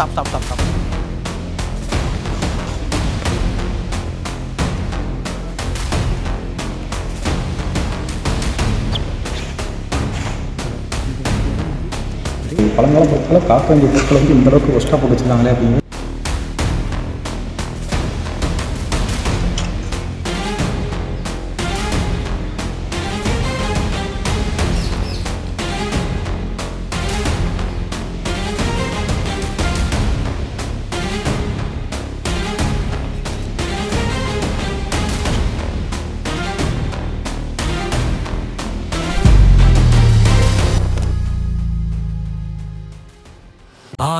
Stop stop stop stop. பழங்கால பொருட்களை காக்க வேண்டிய பொருட்களை வந்து இந்த அளவுக்கு ஒஸ்ட்டாக போட்டு வச்சுருக்காங்களே அப்படின்னு.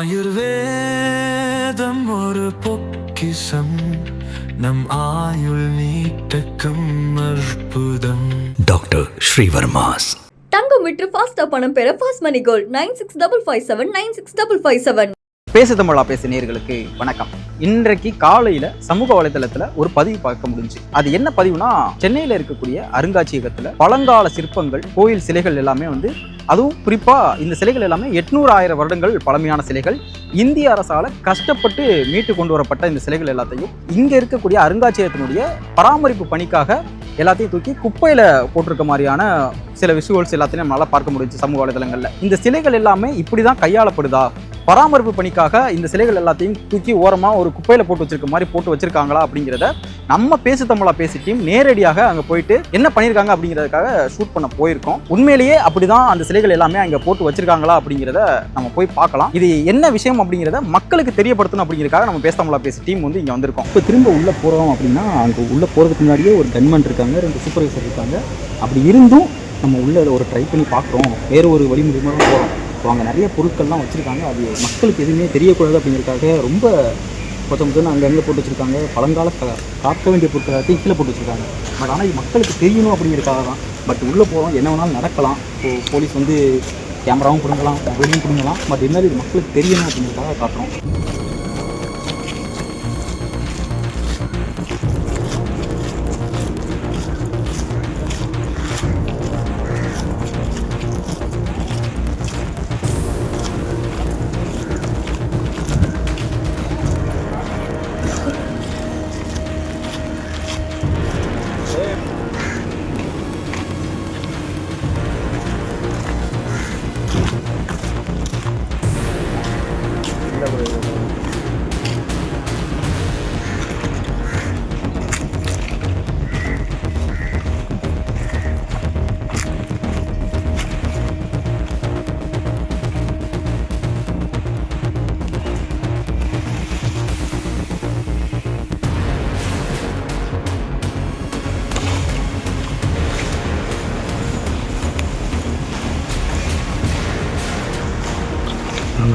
ஆயுர்வேதம் ஒரு பொக்கிஷம், நம் ஆயுள் நீட்டக்கும் அற்புதம். டாக்டர் ஸ்ரீவர்மாஸ். தங்கம் விற்று ஃபாஸ்டா பணம் பெற ஃபாஸ்ட் மணி கோல்ட் 9655796557. பேசு தமிழா பேசு நேயர்களுக்கு வணக்கம். இன்றைக்கு காலையில சமூக வலைதளத்துல ஒரு பதிவு பார்க்க முடிஞ்சு. அது என்ன பதிவுனா, சென்னையில இருக்கக்கூடிய அருங்காட்சியகத்துல பழங்கால சிற்பங்கள், கோயில் சிலைகள் எல்லாமே வந்து, அதுவும் குறிப்பா இந்த சிலைகள் எல்லாமே 800-1000 வருடங்கள் பழமையான சிலைகள். இந்திய அரசால கஷ்டப்பட்டு மீட்டு கொண்டு வரப்பட்ட இந்த சிலைகள் எல்லாத்தையும் இங்க இருக்கக்கூடிய அருங்காட்சியகத்தினுடைய பராமரிப்பு பணிக்காக எல்லாத்தையும் தூக்கி குப்பையில போட்டிருக்க மாதிரியான சில விஷுவல்ஸ் எல்லாத்தையும் நம்மளால பார்க்க முடிஞ்சு சமூக வலைதளங்கள்ல. இந்த சிலைகள் எல்லாமே இப்படிதான் கையாளப்படுதா? பராமரிப்பு பணிக்காக இந்த சிலைகள் எல்லாத்தையும் தூக்கி ஓரமா ஒரு குப்பையில போட்டு வச்சிருக்க மாதிரி போட்டு வச்சிருக்காங்களா அப்படிங்கிறத நம்ம பேசு தமிழா பேசி டீம் நேரடியாக அங்க போயிட்டு என்ன பண்ணியிருக்காங்க அப்படிங்கிறதுக்காக ஷூட் பண்ண போயிருக்கோம். உண்மையிலேயே அப்படிதான் அந்த சிலைகள் எல்லாமே அங்க போட்டு வச்சிருக்காங்களா அப்படிங்கிறத நம்ம போய் பார்க்கலாம். இது என்ன விஷயம் அப்படிங்கிறத மக்களுக்கு தெரியப்படுத்தணும் அப்படிங்கிறதுக்காக நம்ம பேசு தமிழா பேசி டீம் வந்து இங்க வந்திருக்கோம். இப்போ திரும்ப உள்ளே போகிறோம் அப்படின்னா, அங்கே உள்ளே போகிறதுக்கு முன்னாடியே ஒரு கன்மேன் இருக்காங்க, 2 சூப்பர்வைசர் இருக்காங்க. அப்படி இருந்தும் நம்ம உள்ளே ஒரு ட்ரை பண்ணி பார்க்குறோம், வேறு ஒரு வழிமுறையாக தான் போகிறோம். ஸோ அங்கே நிறைய பொருட்கள்லாம் வச்சுருக்காங்க. அது மக்களுக்கு எதுவுமே தெரியக்கூடாது அப்படிங்கிறதுக்காக ரொம்ப கொஞ்சம் அங்கங்கே போட்டு வச்சுருக்காங்க. பழங்கால காக்க வேண்டிய பொருட்கள் எல்லாத்தையும் கீழே போட்டு வச்சுருக்காங்க. பட் ஆனால் இது மக்களுக்கு தெரியணும் அப்படிங்கிறதுக்காக தான். பட் உள்ளே போகிறோம், என்ன வேணாலும் நடக்கலாம். ஸோ போலீஸ் வந்து கேமராவும் பிடுங்கலாம், மொபைலையும் பிடுங்கலாம். பட் இருந்தாலும் இது மக்களுக்கு தெரியணும் அப்படிங்கிறதுக்காக காட்டுறோம்.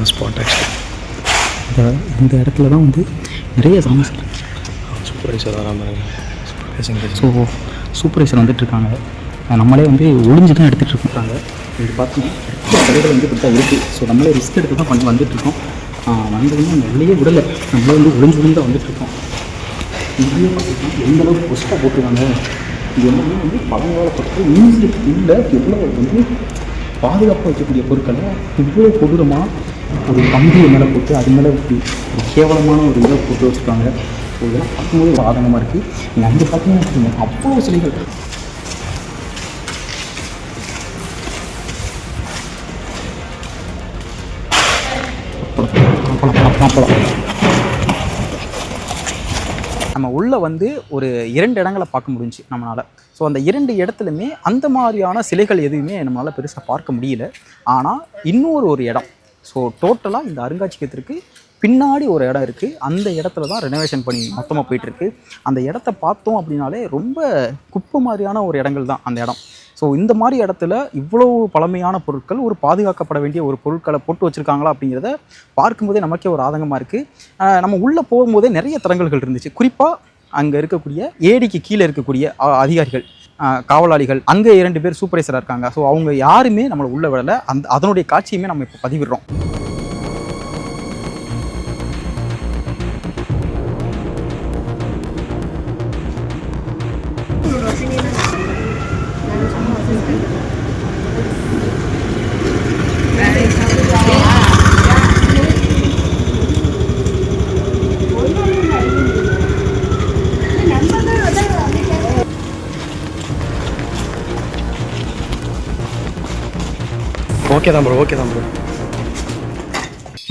ஸ்பாட் இந்த இடத்துல தான் வந்து நிறைய சமஸ்யா. சூப்பர்வைசர் வராமல் ஸோ சூப்பர்வைசர் வந்துட்டுருக்காங்க. நம்மளே வந்து ஒளிஞ்சு தான் எடுத்துகிட்டு இருக்காங்க. இது பார்த்தீங்கன்னா கடைகள் வந்து இப்படி தான் இருக்குது. ஸோ நம்மளே ரிஸ்க் எடுத்து தான் பண்ணி வந்துட்டுருக்கோம். வந்ததுமே உள்ளே விடலை, நம்மளே வந்து ஒளிஞ்சு தான் வந்துட்டுருக்கோம். இங்கேயே பார்த்தீங்கன்னா எந்த அளவுக்கு பொஸ்ட்டாக போட்டிருக்காங்க. இது எல்லாமே வந்து பழங்கால பொருட்கள் மியூசியத்துக்கு இல்லை எவ்வளோ வந்து பாதுகாப்பாக வைக்கக்கூடிய பொருட்களை இவ்வளோ கொடூரமாக ஒரு கம்பியை மேலே போட்டு அது மேலே இப்படி ஒரு கேவலமான ஒரு இதை போட்டு வச்சுருக்காங்க. ஸோ இதெல்லாம் பார்க்கும்போது ஒரு ஆதங்கமாக இருக்குது. நீங்கள் அங்கே பார்த்தீங்கன்னா அவ்வளோ சிலைகள். நம்ம உள்ளே வந்து ஒரு 2 இடங்களை பார்க்க முடிஞ்சு நம்மளால். ஸோ அந்த 2 இடத்துலையுமே அந்த மாதிரியான சிலைகள் எதுவுமே நம்மளால் பெருசாக பார்க்க முடியல. ஆனால் இன்னொரு இடம், ஸோ டோட்டலாக இந்த அருங்காட்சியகத்திற்கு பின்னாடி ஒரு இடம் இருக்குது. அந்த இடத்துல தான் ரெனோவேஷன் பண்ணி மொத்தமாக போயிட்டுருக்கு. அந்த இடத்த பார்த்தோம் அப்படின்னாலே ரொம்ப குப்பை மாதிரியான ஒரு இடங்கள் தான் அந்த இடம். ஸோ இந்த மாதிரி இடத்துல இவ்வளோ பழமையான பொருட்கள், ஒரு பாதுகாக்கப்பட வேண்டிய ஒரு பொருட்களை போட்டு வச்சுருக்காங்களா அப்படிங்கிறத பார்க்கும்போதே நமக்கே ஒரு ஆதங்கமாக இருக்குது. நம்ம உள்ளே போகும்போதே நிறைய தடங்கல்கள் இருந்துச்சு. குறிப்பாக அங்கே இருக்கக்கூடிய ஏடிக்கு கீழே இருக்கக்கூடிய அதிகாரிகள், காவலாளிகள், அங்கே 2 பேர் சூப்பர்வைசராக இருக்காங்க. ஸோ அவங்க யாருமே நம்மளை உள்ள விடலை. அதனுடைய காட்சியுமே நம்ம இப்போ பதிவிடுறோம். ஓகே தான் ப்ரோ.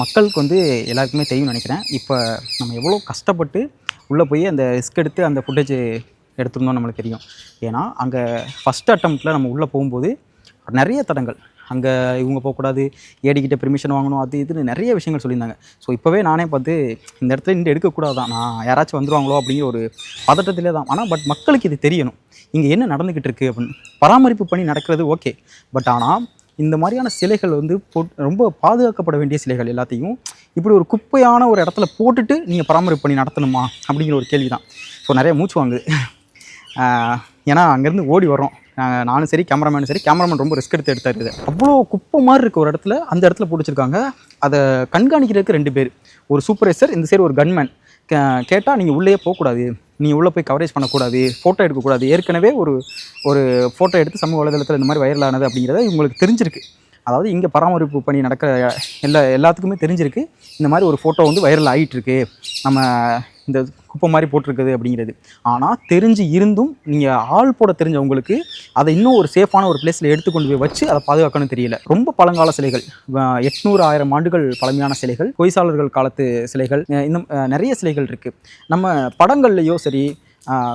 மக்களுக்கு வந்து எல்லாருக்குமே தெரியும்னு நினைக்கிறேன். இப்போ நம்ம எவ்வளோ கஷ்டப்பட்டு உள்ளே போய் அந்த ரிஸ்க் எடுத்து அந்த ஃபுட்டேஜ் எடுத்துருந்தோம் நம்மளுக்கு தெரியும். ஏன்னா அங்கே ஃபஸ்ட் அட்டம்ப்டில் நம்ம உள்ளே போகும்போது நிறைய தடங்கள், அங்கே இவங்க போகக்கூடாது, ஏடிக்கிட்ட பெர்மிஷன் வாங்கணும், அது இதுன்னு நிறைய விஷயங்கள் சொல்லியிருந்தாங்க. ஸோ இப்போவே நானே பார்த்து இந்த இடத்துல நின்று எடுக்கக்கூடாது தான், நான் யாராச்சும் வந்துடுவாங்களோ அப்படிங்கிற ஒரு பதட்டத்திலே தான். ஆனால் பட் மக்களுக்கு இது தெரியணும், இங்கே என்ன நடந்துக்கிட்டு இருக்குது அப்படின்னு. பராமரிப்பு பணி நடக்கிறது ஓகே, பட் ஆனால் இந்த மாதிரியான சிலைகள் வந்து ரொம்ப பாதுகாக்கப்பட வேண்டிய சிலைகள் எல்லாத்தையும் இப்படி ஒரு குப்பையான ஒரு இடத்துல போட்டுட்டு நீங்கள் பராமரிப்பு பண்ணி நடத்தணுமா அப்படிங்கிற ஒரு கேள்வி தான். ஸோ நிறைய மூச்சு வாங்குது. ஏன்னா அங்கேருந்து ஓடி வரோம் நானும் சரி, கேமராமேனும் சரி. கேமராமேன் ரொம்ப ரிஸ்க் எடுத்தார். இது அவ்வளோ குப்பை மாதிரி இருக்க ஒரு இடத்துல அந்த இடத்துல போட்டு வச்சுருக்காங்க. அதை கண்காணிக்கிறதுக்கு 2 பேர், ஒரு சூப்பர்வைசர், இந்த சைடு ஒரு கன்மேன். கேட்டால் நீங்கள் உள்ளே போகக்கூடாது, நீங்கள் உள்ளே போய் கவரேஜ் பண்ணக்கூடாது, ஃபோட்டோ எடுக்கக்கூடாது. ஏற்கனவே ஒரு ஃபோட்டோ எடுத்து சமூக வலைதளத்தில் இந்த மாதிரி வைரல் ஆனது அப்படிங்கிறத இவங்களுக்கு தெரிஞ்சிருக்கு. அதாவது இங்கே பராமரிப்பு பணி நடக்கிற எல்லாத்துக்குமே தெரிஞ்சிருக்கு இந்த மாதிரி ஒரு ஃபோட்டோ வந்து வைரல் ஆகிட்டுருக்கு, நம்ம இந்த குப்பை மாதிரி போட்டிருக்குது அப்படிங்கிறது. ஆனால் தெரிஞ்சு இருந்தும் நீங்கள் ஆள் போட தெரிஞ்சவங்களுக்கு அதை இன்னும் ஒரு சேஃபான ஒரு பிளேஸில் எடுத்து கொண்டு போய் வச்சு அதை பாதுகாக்கணும்னு தெரியல. ரொம்ப பழங்கால சிலைகள், 800-1000 ஆண்டுகள் பழமையான சிலைகள், ஹொய்சாளர்கள் காலத்து சிலைகள், இன்னும் நிறைய சிலைகள் இருக்குது. நம்ம படங்கள்லையோ சரி,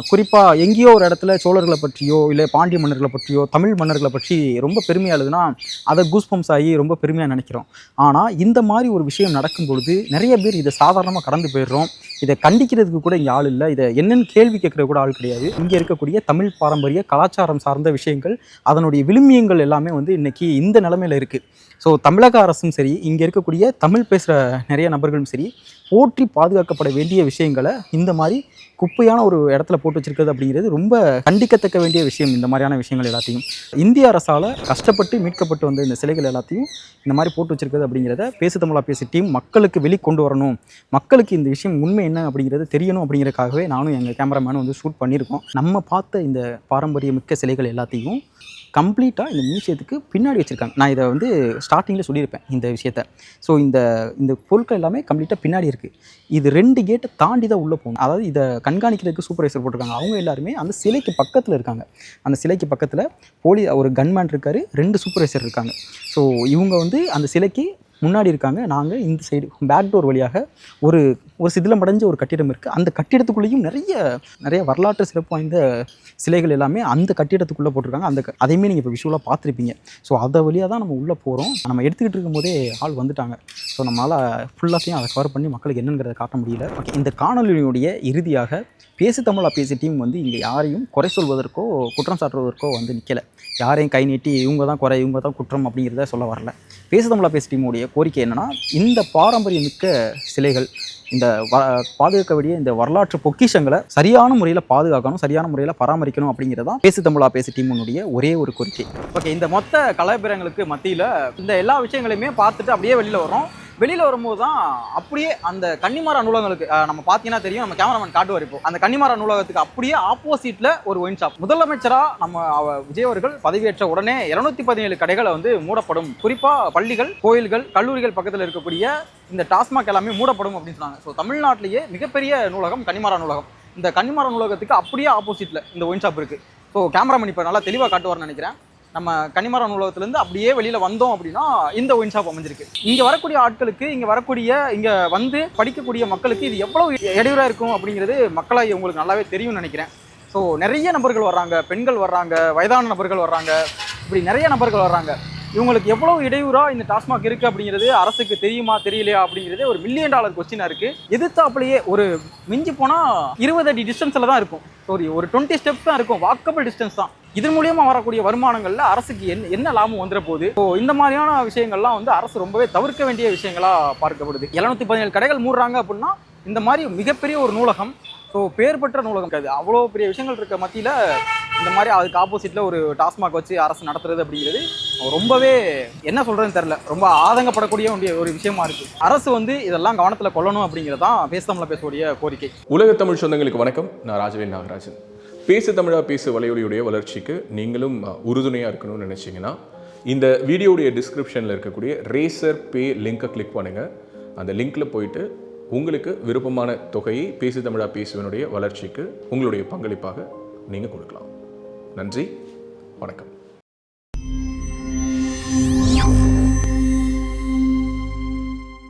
குறிப்பாக எங்கேயோ ஒரு இடத்துல சோழர்களை பற்றியோ இல்லை பாண்டிய மன்னர்களை பற்றியோ தமிழ் மன்னர்களை பற்றி ரொம்ப பெருமையாக எழுதுனா அதை கூஸ்பம்ஸ் ஆகி ரொம்ப பெருமையாக நினைக்கிறோம். ஆனால் இந்த மாதிரி ஒரு விஷயம் நடக்கும் பொழுது நிறைய பேர் இதை சாதாரணமாக கடந்து போயிடுறோம். இதை கண்டிக்கிறதுக்கு கூட இங்கே ஆள் இல்லை, இதை என்னென்னு கேள்வி கேட்குறது கூட ஆள் கிடையாது. இங்கே இருக்கக்கூடிய தமிழ் பாரம்பரிய கலாச்சாரம் சார்ந்த விஷயங்கள், அதனுடைய விழுமியங்கள் எல்லாமே வந்து இன்றைக்கி இந்த நிலைமையில் இருக்குது. ஸோ தமிழக அரசும் சரி, இங்கே இருக்கக்கூடிய தமிழ் பேசுகிற நிறைய நபர்களும் சரி, போற்றி பாதுகாக்கப்பட வேண்டிய விஷயங்களை இந்த மாதிரி குப்பையான ஒரு இடத்துல போட்டு வச்சிருக்கிறது அப்படிங்கிறது ரொம்ப கண்டிக்கத்தக்க வேண்டிய விஷயம். இந்த மாதிரியான விஷயங்கள் எல்லாத்தையும் இந்திய அரசால் கஷ்டப்பட்டு மீட்கப்பட்டு வந்த இந்த சிலைகள் எல்லாத்தையும் இந்த மாதிரி போட்டு வச்சிருக்கிறது அப்படிங்கிறத பேசு தமிழா பேசு டீம் மக்களுக்கு வெளிக்கொண்டு வரணும், மக்களுக்கு இந்த விஷயம் உண்மை என்ன அப்படிங்கிறது தெரியணும் அப்படிங்கிறதுக்காகவே நானும் எங்கள் கேமராமேனும் வந்து ஷூட் பண்ணியிருக்கோம். நம்ம பார்த்த இந்த பாரம்பரிய மிக்க சிலைகள் எல்லாத்தையும் கம்ப்ளீட்டாக இந்த மியூசியத்துக்கு பின்னாடி வச்சுருக்காங்க. நான் இதை வந்து ஸ்டார்டிங்கில் சொல்லியிருப்பேன் இந்த விஷயத்த. ஸோ இந்த பொருட்கள் எல்லாமே கம்ப்ளீட்டாக பின்னாடி இருக்குது. இது 2 கேட்டை தாண்டி தான் உள்ளே போகணும். அதாவது இதை கண்காணிக்கிறதுக்கு சூப்பர்வைசர் போட்டிருக்காங்க. அவங்க எல்லாருமே அந்த சிலைக்கு பக்கத்தில் இருக்காங்க. அந்த சிலைக்கு பக்கத்தில் ஒரு கன்மேன் இருக்கார், 2 சூப்பர்வைசர் இருக்காங்க. ஸோ இவங்க வந்து அந்த சிலைக்கு முன்னாடி இருக்காங்க. நாங்கள் இந்த சைடு பேக் டோர் வழியாக ஒரு சிதிலம் அடைஞ்ச ஒரு கட்டிடம் இருக்குது. அந்த கட்டிடத்துக்குள்ளேயும் நிறைய வரலாற்று சிறப்பு வாய்ந்த சிலைகள் எல்லாமே அந்த கட்டிடத்துக்குள்ளே போட்டிருக்காங்க. அதையுமே நீங்கள் இப்போ விஷுவலாக பார்த்துருப்பீங்க. ஸோ அதை வழியாக தான் நம்ம உள்ளே போகிறோம். நம்ம எடுத்துக்கிட்டு இருக்கும்போதே ஆள் வந்துட்டாங்க. ஸோ நம்மளால் ஃபுல்லாத்தையும் அதை கவர் பண்ணி மக்களுக்கு என்னங்கிறத காட்ட முடியல. ஓகே, இந்த காணொலியினுடைய இறுதியாக பேசு தமிழா பேசு டீம் வந்து இங்கே யாரையும் குறை சொல்வதற்கோ குற்றம் சாட்டுவதற்கோ வந்து நிற்கலை. யாரையும் கை நீட்டி இவங்க தான் குறை இவங்க தான் குற்றம் அப்படிங்கிறத சொல்ல வரல. பேசு தமிழா பேசு டீமுடைய கோரிக்கை என்னென்னா, இந்த பாரம்பரியமிக்க சிலைகள், இந்த பாதுகாக்க வேண்டிய இந்த வரலாற்று பொக்கிஷங்களை சரியான முறையில் பாதுகாக்கணும், சரியான முறையில் பராமரிக்கணும் அப்படிங்கிறதான் பேசு தமிழா பேசு டீமுடைய ஒரே ஒரு கோரிக்கை. ஓகே, இந்த மொத்த கலாபரங்களுக்கு மத்தியில் இந்த எல்லா விஷயங்களையுமே பார்த்துட்டு அப்படியே வெளியில் வரும்போது தான் அப்படியே அந்த கன்னிமாரா நூலகங்களுக்கு நம்ம பார்த்தீங்கன்னா தெரியும், நம்ம கேமராமேன் காட்டுவார். இப்போ அந்த கன்னிமாரா நூலகத்துக்கு அப்படியே ஆப்போசிட்டில் ஒரு ஒயின் ஷாப். முதலமைச்சராக நம்ம விஜய் அவர்கள் பதவியேற்ற உடனே 217 கடைகளை வந்து மூடப்படும், குறிப்பாக பள்ளிகள், கோயில்கள், கல்லூரிகள் பக்கத்தில் இருக்கக்கூடிய இந்த டாஸ்மாக் எல்லாமே மூடப்படும் அப்படின்னு சொன்னாங்க. ஸோ தமிழ்நாட்டிலேயே மிகப்பெரிய நூலகம் கன்னிமாரா நூலகம். இந்த கன்னிமாரா நூலகத்துக்கு அப்படியே ஆப்போசிட்டில் இந்த ஒயின் ஷாப் இருக்குது. ஸோ கேமராமேன் இப்போ நல்லா தெளிவாக காட்டுவார்னு நினைக்கிறேன். நம்ம கன்னிமாரா நூலகத்துலேருந்து அப்படியே வெளியில் வந்தோம் அப்படின்னா இந்த ஒயின் ஷாப் அமைஞ்சிருக்கு. இங்கே வரக்கூடிய ஆட்களுக்கு, இங்கே வந்து படிக்கக்கூடிய மக்களுக்கு இது எவ்வளோ இடையூறாக இருக்கும் அப்படிங்கிறது மக்களாக உங்களுக்கு நல்லாவே தெரியும்னு நினைக்கிறேன். ஸோ நிறைய நபர்கள் வர்றாங்க, பெண்கள் வர்றாங்க, வயதான நபர்கள் வர்றாங்க, இப்படி நிறைய நபர்கள் வர்றாங்க. இவங்களுக்கு எவ்வளோ இடையூறாக இந்த டாஸ்மாக் இருக்குது அப்படிங்கிறது அரசுக்கு தெரியுமா தெரியலையா அப்படிங்கிறது ஒரு $1 மில்லியன் கொஸ்டினாக இருக்குது. எதிர்த்தாப்புலேயே ஒரு மிஞ்சி போனால் 20 அடி டிஸ்டன்ஸில் தான் இருக்கும். ஒரு 20 ஸ்டெப்ஸ் தான் இருக்கும், வாக்கபிள் டிஸ்டன்ஸ் தான். இதன் மூலியமாக வரக்கூடிய வருமானங்களில் அரசுக்கு என்ன லாபம் வந்துட போகுது? ஸோ இந்த மாதிரியான விஷயங்கள்லாம் வந்து அரசு ரொம்பவே தவிர்க்க வேண்டிய விஷயங்களாக பார்க்கப்படுது. 717 கடைகள் மூடுறாங்க அப்படின்னா இந்த மாதிரி மிகப்பெரிய ஒரு நூலகம், ஸோ பேர் பெற்ற நூலகம் அது அவ்வளோ பெரிய விஷயங்கள் இருக்க மத்தியில் இந்த மாதிரி அதுக்கு ஆப்போசிட்டில் ஒரு டாஸ்மாக் வச்சு அரசு நடத்துறது அப்படிங்கிறது ரொம்பவே என்ன சொல்கிறதுன்னு தெரில, ரொம்ப ஆதங்கப்படக்கூடிய ஒரு விஷயமா இருக்குது. அரசு வந்து இதெல்லாம் கவனத்தில் கொள்ளணும் அப்படிங்கிறது தான் பேசு தமிழா பேசக்கூடிய கோரிக்கை. உலக தமிழ் சொந்தங்களுக்கு வணக்கம். நான் ராஜவேல் நாகராஜன். பேசு தமிழா பேசு வலையொலியுடைய வளர்ச்சிக்கு நீங்களும் உறுதுணையாக இருக்கணும்னு நினச்சிங்கன்னா இந்த வீடியோடைய டிஸ்கிரிப்ஷனில் இருக்கக்கூடிய ரேசர் பே லிங்கை கிளிக் பண்ணுங்கள். அந்த லிங்க்கில் போயிட்டு உங்களுக்கு விருப்பமான தொகையை பேசு தமிழா பேசுவனுடைய வளர்ச்சிக்கு உங்களுடைய பங்களிப்பாக நீங்கள் கொடுக்கலாம். நன்றி, வணக்கம்.